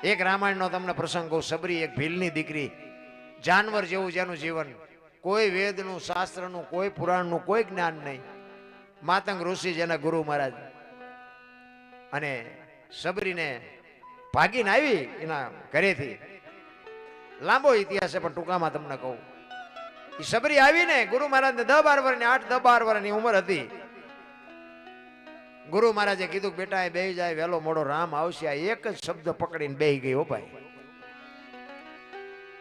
એક રામાયણનો તમને પ્રસંગ કહું. સબરી એક ભીલની દીકરી, જાનવર જેવું જેનું જીવન, કોઈ વેદનું શાસ્ત્રનું કોઈ પુરાણનું કોઈ જ્ઞાન નહીં. માતંગ ઋષિ જેના ગુરુ મહારાજ, અને સબરીને ભાગીને આવી એના ઘરેથી. લાંબો ઇતિહાસ છે પણ ટૂંકામાં તમને કહું. એ સબરી આવીને ગુરુ મહારાજને 10-12 વર્ષની 8-12 વર્ષની ઉંમર હતી. ગુરુ મહારાજે કીધું કે બેટા એ બેહી જાય, વહેલો મોડો રામ આવશે. આ એક જ શબ્દ પકડીને બેહી ગઈ. હો ભાઈ,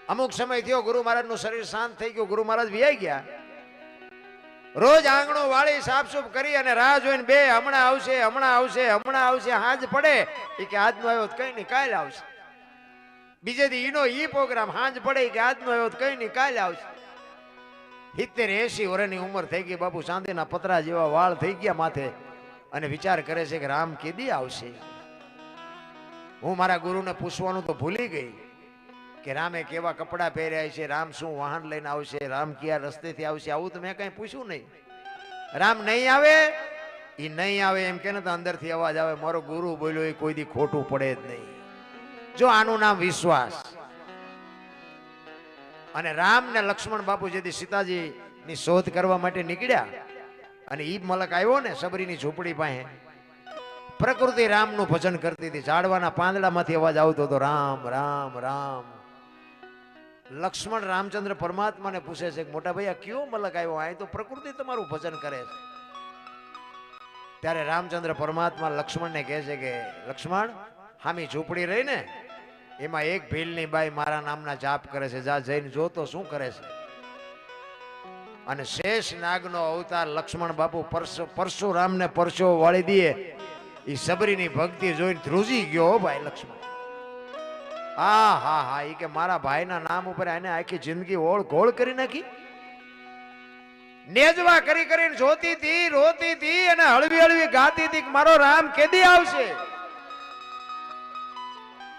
અમુક સમય થયો, ગુરુ મહારાજનું શરીર શાંત થઈ ગયું. ગુરુ મહારાજ વિયાઈ ગયા. રોજ આંગણો વાળી સાફસૂફ કરી અને રાહ જોઈને બે હમણાં આવશે હમણાં આવશે હમણાં આવશે. હાજ પડે એ કે આજનો આવ્યો કઈ નહીં કાલે આવશે. બીજે દી ઈનો ઈ પ્રોગ્રામ. હાંજ પડે કે આજનો આવ્યો કઈ નહીં કાલે આવશે. 70-80 વર્ષની ઉંમર થઈ ગઈ. બાપુ ચાંદીના પતરા જેવા વાળ થઈ ગયા માથે, અને વિચાર કરે છે કે રામ કેદી આવશે. હું મારા ગુરુને પૂછવાનું તો ભૂલી ગઈ કે રામે કેવા કપડા પહેર્યા છે, રામ શું વાહન લઈને આવશે, રામ કયા રસ્તેથી આવશે. આવું તો મેં કઈ પૂછ્યું નહીં. રામ નહીં આવે, એ નહીં આવે એમ કે ને તો અંદરથી અવાજ આવે, મારો ગુરુ બોલ્યો એ કોઈ દી ખોટું પડે જ નહીં. જો આનું નામ વિશ્વાસ. અને રામ ને લક્ષ્મણ બાપુ જેથી સીતાજી ની શોધ કરવા માટે નીકળ્યા, અને ઈ મલક આવ્યો ને સબરીની ઝૂંપડી પાસે. પ્રકૃતિ રામનું ભજન કરતી હતી. ઝાડવાના પાંદડામાંથી અવાજ આવતો હતો, રામ રામ રામ. લક્ષ્મણ રામચંદ્ર પરમાત્માને પૂછે છે કે મોટા ભાઈ આ કયો મલક આવ્યો? આ તો પ્રકૃતિ તમારું ભજન કરે છે. ત્યારે રામચંદ્ર પરમાત્મા લક્ષ્મણને કહે છે કે લક્ષ્મણ, હામી ઝૂંપડી રહી ને એમાં એક ભીલની બાઈ મારા નામના જાપ કરે છે, જા જઈને જોતો શું કરે છે. અને શેષ નાગનો અવતાર લક્ષ્મણ બાપુ પરશુરામને પરસો વાળી દે. એ સબરીની ભક્તિ જોઈને ધ્રુજી ગયો ભાઈ લક્ષ્મણ. હા હા હા, એ કે મારા ભાઈના નામ ઉપર એને આખી જિંદગી ઓળ ઘોળ કરી નાખી. નેજવા કરી કરીને જોતી હતી, રોતી હતી, અને હળવી હળવી ગાતી હતી કે મારો રામ કેદી આવશે.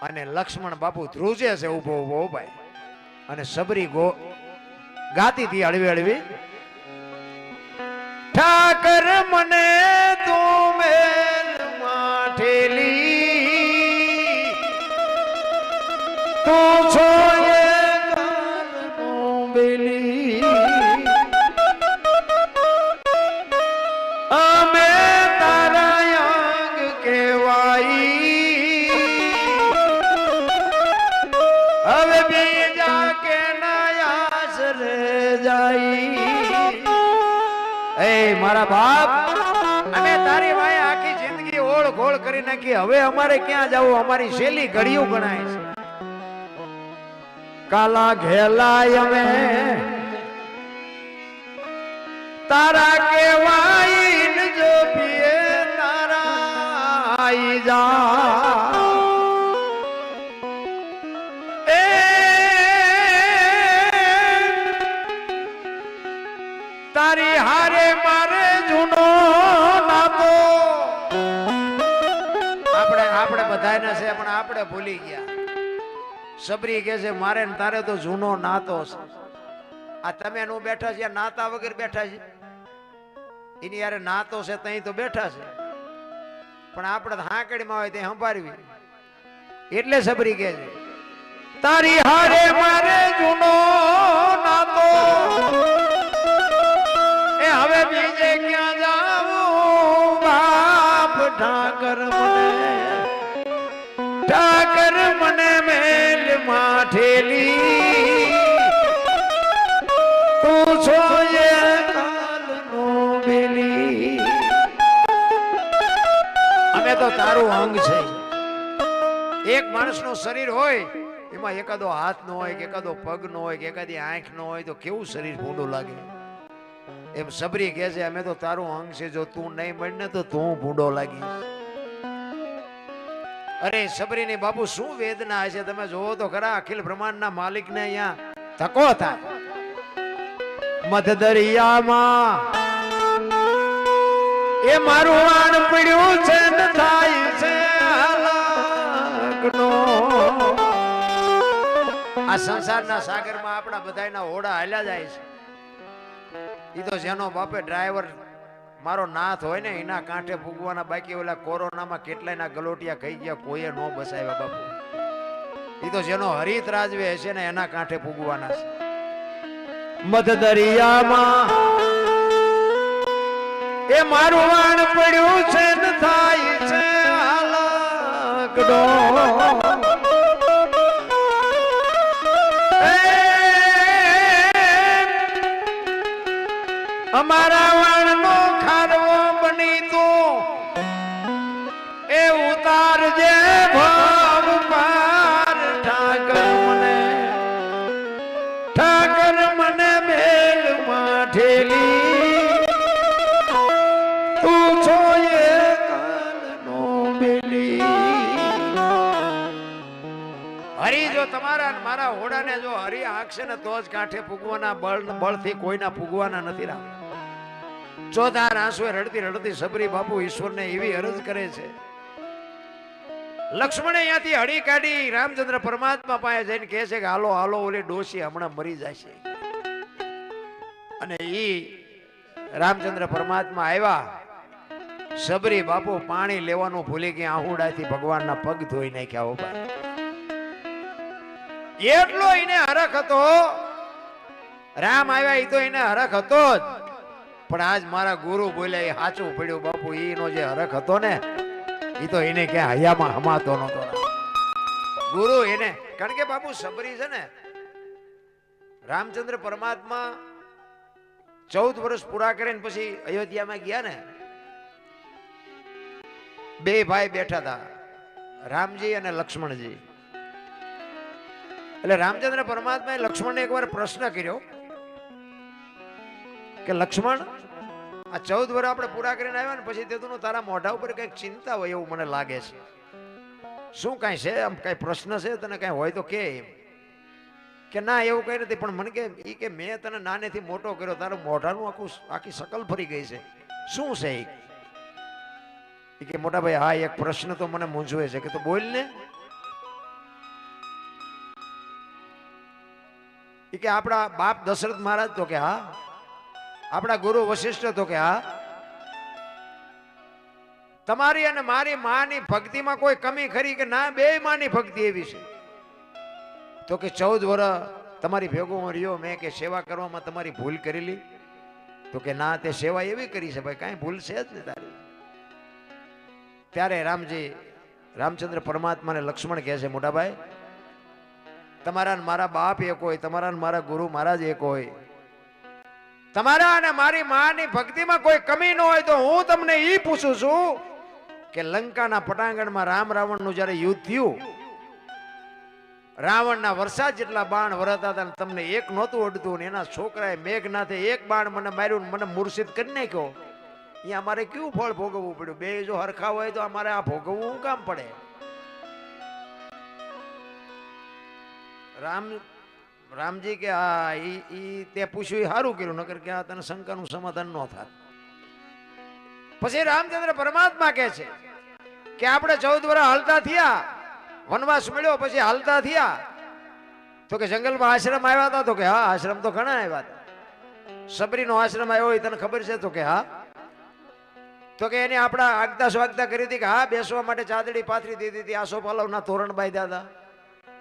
અને લક્ષ્મણ બાપુ ધ્રુજે છે ઉભો ઉભો ભાઈ. અને સબરી ગાતી હતી હળવી હળવી, ઠાકર મને તું મેલ માઠેલી, તું છો એ કાલનો બેલી, અમે તારા યાંગ કહેવાઈ, હવે બીજા કે મારા બાપ, અમે તારી વાય આખી જિંદગી ઓળ ઘોળ કરી નાખી. હવે અમારે ક્યાં જવું? અમારી શેલી ઘડિયું ગણાય છે. કાલા ઘેલાય અમે તારા કેવાય જો પીએ તારા આઈ જા. તારી હારે મારે જૂનો નાતો. આપણે બધાને છે પણ આપણે ભૂલી ગયા. સબરી કે છે મારે ને તારે તો જૂનો નાતો છે. આ તમે નું બેઠા છે નાતા વગર બેઠા છે. એની યારે નાતો છે તઈ તો બેઠા છે, પણ આપણે હાંકડીમાં હોય તે સંભાળવી. એટલે સબરી કે છે તારી હારે મારે જૂનો નાતો, હવે બીજે ક્યાં જાવું બાપ. ઠાકર મને મેલ માઠેલી, તું છો એ કાલનો બેલી. અમે તો તારું અંગ છે. એક માણસનું શરીર હોય એમાં એકાદો હાથ નો હોય કે એકાદો પગ નો હોય કે એકાદી આંખ નો હોય તો કેવું શરીર ભૂંડું લાગે. એમ સબરી કહે છે અમે તો તારું અંગ છે, જો તું નહીં મળને તો તું ભૂંડો લાગી. અરે સબરીની બાપુ શું વેદના હશે તમે જોવો તો ખરા. અખિલ બ્રહ્માંડના માલિકને અહીંયા ધક્કો થાય. મધ દરિયામાં એ મારું વાણ પડ્યું છે ને થાય છે હાલાકનો. આ સંસારના સાગરમાં આપણા બધાના હોડા હાલ્યા જાય છે. ઈ તો જેનો બાપે ડ્રાઈવર મારો નાથ હોય ને એના કાંઠે ફૂગવાના. બાકી ઓલા કોરોનામાં કેટલાયના ગલોટિયા ખાઈ ગયા, કોઈએ નો બસાવ્યા બાપુ. એ તો જેનો હરિત રાજવે હશે ને એના કાંઠે પૂગવાના છે. મધ દરિયામાં એ મારું વાણ પડ્યું છે ને થાય છે હાલકડો. અમારા વાણનો ખારવો બની તું એ ઉતારજે ભાવ પાર. ઠાકર મને મેલમાં ઠેલી તું છો એ કાલનો બેલી. હરી જો તમારા મારા હોડાને જો હરી આંખશે ને તો જ કાંઠે પૂગવાના, બળથી કોઈના પૂગવાના નથી. રામ ચોધાર આંસુએ રડતી રડતી સબરી બાપુ ઈશ્વરને એવી અરજ કરે છે. લક્ષ્મણે અહીંયાથી હળી કાઢી રામચંદ્ર પરમાત્મા પાસે જઈને કહે છે કે હાલો હાલો ઓલી ડોશી હમણાં મરી જશે. અને ઈ રામચંદ્ર પરમાત્મા આવ્યા. સબરી બાપુ પાણી લેવાનું ભૂલી ગયા, આહુડાથી ભગવાનના પગ ધોઈ નાખ્યા. હો ભાઈ, એટલો એને હરખ હતો. રામ આવ્યા એ તો એને હરખ હતો જ, પણ આજ મારા ગુરુ બોલ્યા એ સાચું પડ્યું. બાપુ એનો જે હરખ હતો ને એ તો એને ક્યાં હૈયામાં હમાતો નતો. ગુરુ એને, કારણ કે બાપુ સબરી છે ને, રામચંદ્ર પરમાત્મા 14 વર્ષ પૂરા કરીને પછી અયોધ્યામાં ગયા ને, બે ભાઈ બેઠા હતા, રામજી અને લક્ષ્મણજી. એટલે રામચંદ્ર પરમાત્માએ લક્ષ્મણને એકવાર પ્રશ્ન કર્યો કે લક્ષ્મણ, આ 14 વર્ષ આપણે પૂરા કરીને આવ્યા ને પછી તે તું તારા મોઢા ઉપર કઈક ચિંતા હોય એવું મને લાગે છે. શું કઈ છે? આમ કઈ પ્રશ્ન છે તને? કઈ હોય તો કે. એમ કે ના એવું કઈ નથી, પણ મને કે મેં તને નાનેથી મોટો કર્યો, તારું મોઢાનું આખી શકલ ફરી ગઈ છે. શું છે એ કે મોટા ભાઈ હા એક પ્રશ્ન તો મને મૂંઝવે છે. કે તો બોલ ને. એ કે આપણા બાપ દશરથ મહારાજ? તો કે હા. આપણા ગુરુ વશિષ્ઠ? તો કે હા. તમારી અને મારી માની ભક્તિમાં કોઈ કમી ખરી? કે ના, બે માની ભક્તિ એવી છે. તો કે 14 વર્ષ તમારી ભેગો હું રહ્યો, મેં કે સેવા કરવામાં તમારી ભૂલ કરેલી? તો કે ના, તે સેવા એવી કરી છે ભાઈ, કાંઈ ભૂલ છે જ નહીં તારી. ત્યારે રામચંદ્ર પરમાત્માને લક્ષ્મણ કહે છે મોટા ભાઈ, તમારા મારા બાપ એક હોય, તમારા મારા ગુરુ મહારાજ એક હોય, તમારા અને મારી માની ભક્તિમાં કોઈ કમી ન હોય તો હું તમને ઈ પૂછું છું કે લંકાના પટાંગણમાં રામ રાવણનું જ્યારે યુદ્ધ થયું, રાવણના વરસાદ જેટલા બાણ વરતા હતા, તમને એક નહોતું અડતું, ને એના છોકરાએ મેઘનાથે એક બાણ મને માર્યું, મને મૂર્છિત કરી નાખ્યો. અહીંયા અમારે કેવું ફળ ભોગવવું પડ્યું? બે જો હરખા હોય તો અમારે આ ભોગવવું શું કામ પડે? રામજી કે હા ઈ તે પૂછ્યું એ સારું કર્યું, નકર કે આ તને શંકાનું સમાધાન ન થાય. પછી રામચંદ્ર પરમાત્મા કહે છે કે આપણે 14 વર્ષ હાલતા થયા, વનવાસ મળ્યો, પછી હાલતા થયા તો કે જંગલમાં આશ્રમ આવ્યા હતા? તો કે હા આશ્રમ તો ઘણા આવ્યા હતા. સબરીનો આશ્રમ આવ્યો હોય તને ખબર છે? તો કે હા. તો કે એને આપણા આગતા સ્વાગતા કરી હતી? કે હા. બેસવા માટે ચાદડી પાથરી દીધી હતી, આસોપાલવના તોરણ બાંધ્યા હતા?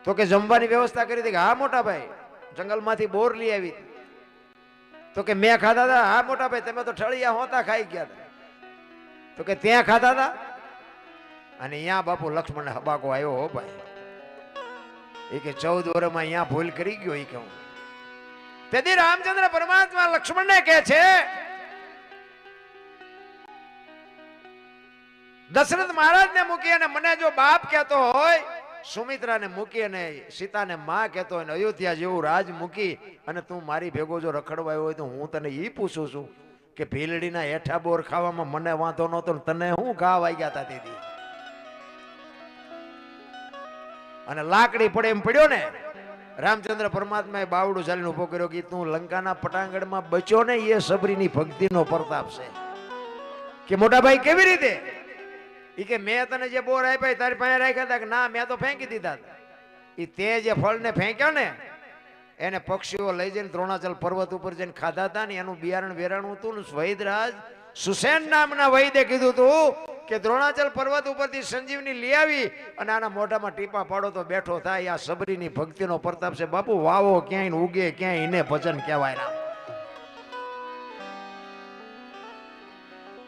તો કે જમવાની વ્યવસ્થા કરી હતી? કે હા મોટા ભાઈ, જંગલમાંથી બોર લઈ આવી હતી. તો કે મેં ખાધા હતા? હા મોટા ભાઈ, તમે તો ઠળિયા હોતા ખાઈ ગયા હતા. તો કે ત્યાં ખાધા હતા? અને અહીંયા બાપુ લક્ષ્મણને હબાકો આવ્યો. હો ભાઈ, એ કે 14 વર્ષમાં અહીંયા ભૂલ કરી ગયો. એ કહું તેથી રામચંદ્ર પરમાત્મા લક્ષ્મણને કહે છે દશરથ મહારાજને મૂકી અને મને જો બાપ કહેતો હોય, સુમિત્રાને મૂકી અને સીતાને માં કહેતો હોય, અયોધ્યા જેવું રાજ મૂકી અને તું મારી ભેગો જો રખડવાયો હોય તો હું તને ઈ પૂછું છું કે ભીલડીના હેઠા બોર ખાવામાં મને વાંધો નહોતો, તને હું ઘા વાગ્યા હતા દીદી? અને લાકડી પડે એમ પડ્યો ને. રામચંદ્ર પરમાત્માએ બાવડું ચાલીને ઉભો કર્યો કે તું લંકાના પટાંગણમાં બચ્યો ને, એ સબરીની ભક્તિનો પ્રતાપ છે. કે મોટા ભાઈ કેવી રીતે? ઈ કે મેં તને જે બોર આપ્યા તારી પાસે રાખ્યા હતા? કે ના, મેં તો ફેંકી દીધા. ઈ તે જે ફળને ફેંક્યા ને એને પક્ષીઓ લઈ જઈને દ્રોણાચલ પર્વત ઉપર જઈને ખાધા હતા ને, એનું બિયારણ વેરાણું હતું ને. વૈદરાજ સુસેન નામના વૈદે કીધું હતું કે દ્રોણાચલ પર્વત ઉપરથી સંજીવની લઈ આવી અને આના મોઢામાં ટીપા પાડો તો બેઠો થાય. આ સબરીની ભક્તિનો પ્રતાપ છે બાપુ. વાવો ક્યાંય ઉગે ક્યાંય એને ભજન કહેવાય. રામ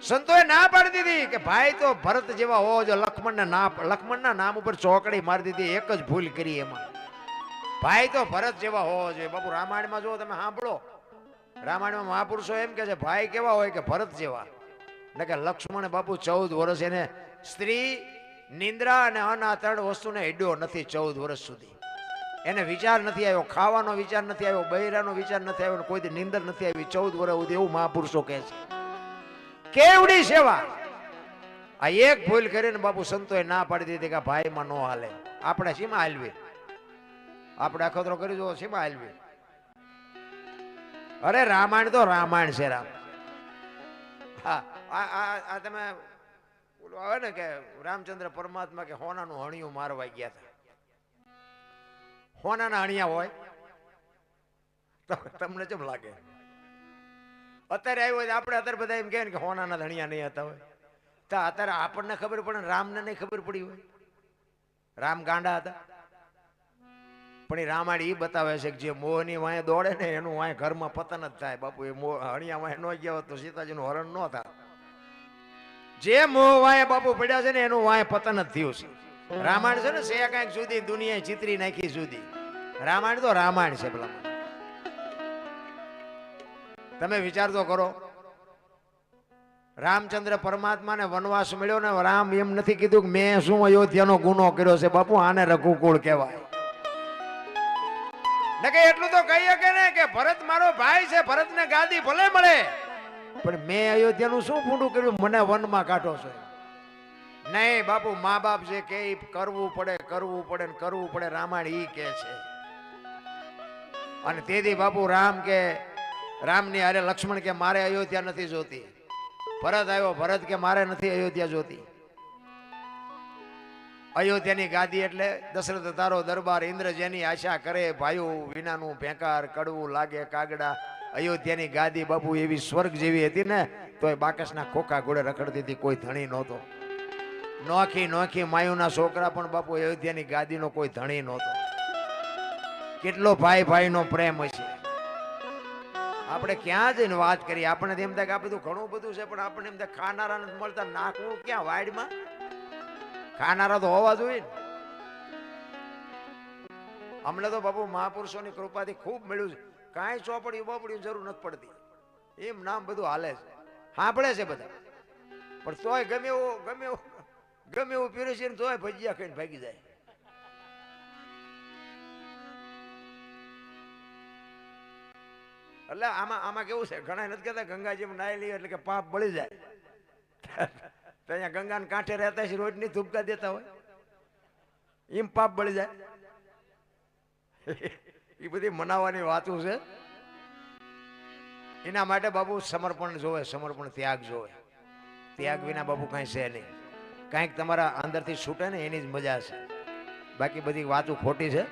સંતોએ ના પાડી દીધી કે ભાઈ તો ભરત જેવા હોવો જો. લક્ષ્મણના નામ ઉપર ચોકડી મારી દીધી. એક જ ભૂલ કરી એમાં. ભાઈ તો ભરત જેવા હોવો જોઈએ. બાપુ રામાયણમાં જો તમે સાંભળો, રામાયણમાં મહાપુરુષો એમ કે છે ભાઈ કેવા હોય કે ભરત જેવા. એટલે કે લક્ષ્મણ બાપુ 14 વર્ષ એને સ્ત્રી, નિંદ્રા અને અન્ન આ 3 વસ્તુને હેડ્યો નથી 14 વર્ષ સુધી. એને વિચાર નથી આવ્યો, ખાવાનો વિચાર નથી આવ્યો, બૈરાનો વિચાર નથી આવ્યો, કોઈ નિંદર નથી આવી 14 વર્ષ સુધી. એવું મહાપુરુષો કહે છે. કેવડી સેવા. આ એક ભૂલ કરીને બાપુ સંતોએ ના પાડી દીધી કે ભાઈમાં નો હાલે. આપણે શીમાં હાલવી? આપણે અખતરો કરી દો શીમાં હાલવી? અરે રામાયણ તો રામાયણ છે. રામ હા આ તમે ઓલું આવે ને કે રામચંદ્ર પરમાત્મા કે હોનાનું હણિયું મારવા ગયા હતા. હોનાના હણિયા હોય તમને કેમ લાગે? અત્યારે આવ્યો હોય આપણે અત્યારે બધા એમ કહે કે હોનાના ધણિયા નહીં હતા હોય. તો અત્યારે આપણને ખબર પડે, રામને નહીં ખબર પડી હોય. રામ ગાંડા હતા. પણ એ રામાયણ એ બતાવે છે કે જે મોહની વાંહે દોડે ને એનું વાંહે ઘરમાં પતન જ થાય. બાપુ એ હણિયા વાંહે ન ગયા હોત તો સીતાજીનું હરણ ન થાય. જે મોહ વાંહે બાપુ પડ્યા છે ને એનું વાંહે પતન જ થયું છે. રામાયણ છે ને સે કાંઈક સુધી દુનિયા ચિતરી નાખી સુધી. રામાયણ તો રામાયણ છે. પેલા તમે વિચાર તો કરો, રામચંદ્ર પરમાત્માને વનવાસ મળ્યો ને રામ એમ નથી કીધું કે મેં શું અયોધ્યાનો ગુનો કર્યો છે. બાપુ આને રઘુકુળ કહેવાય. ને કે એટલું તો કહી શકે ને કે ભરત મારો ભાઈ છે, ભરતને ગાદી ભલે મળે, પણ મેં અયોધ્યાનું શું પૂંડું કર્યું? મને વનમાં કાઢો છો. નહીં બાપુ, મા બાપ જે કે કરવું પડે ને કરવું પડે. રામાયણ ઈ કે છે. અને તેથી બાપુ રામ કે રામની અરે લક્ષ્મણ કે મારે અયોધ્યા નથી જોતી. ભરત આવ્યો, ભરત કે મારે નથી અયોધ્યા જોતી. અયોધ્યાની ગાદી એટલે દશરથ તારો દરબાર, ઇન્દ્ર જેની આશા કરે, ભાઈઓ વિનાનું ભેંકાર, કડવું લાગે કાગડા. અયોધ્યાની ગાદી બાપુ એવી સ્વર્ગ જેવી હતી ને તો એ બાકસના ખોખા ઘોડે રખડતી હતી. કોઈ ધણી નહોતો. નોખી માયુના છોકરા પણ બાપુ અયોધ્યાની ગાદીનો કોઈ ધણી નહોતો. કેટલો ભાઈનો પ્રેમ હશે. આપણે ક્યાં જઈને વાત કરીએ? આપણે એમ થાય કે આ બધું ઘણું બધું છે, પણ આપણે એમ થાય ખાનારા નથી મળતા. નાખવું ક્યાં વાડમાં? ખાનારા તો હોવા જોઈએ ને. અમને તો બાપુ મહાપુરુષોની કૃપાથી ખૂબ મળ્યું છે. કાંઈ ચોપડી બોપડી જરૂર નથી પડતી. એમ નામ બધું હાલે છે, સાંભળે છે બધા. પણ તોય ગમે એવું પીરે છે ને તોય ભજીયા ખાઈને ભાગી જાય. એટલે આમાં કેવું છે, ઘણા નથી કહેતા ગંગાજીમાં નાઈ લઈએ એટલે કે પાપ બળી જાય. તો અહીંયા ગંગાના કાંઠે રહેતા છે, રોજની ધૂપકા દેતા હોય, એમ પાપ બળી જાય. એ બધી મનાવવાની વાતો છે. એના માટે બાપુ સમર્પણ જોવે, સમર્પણ ત્યાગ જોવે. ત્યાગ વિના બાપુ કાંઈ છે નહીં. કાંઈક તમારા અંદરથી છૂટે ને એની જ મજા છે. બાકી બધી વાતો ખોટી છે.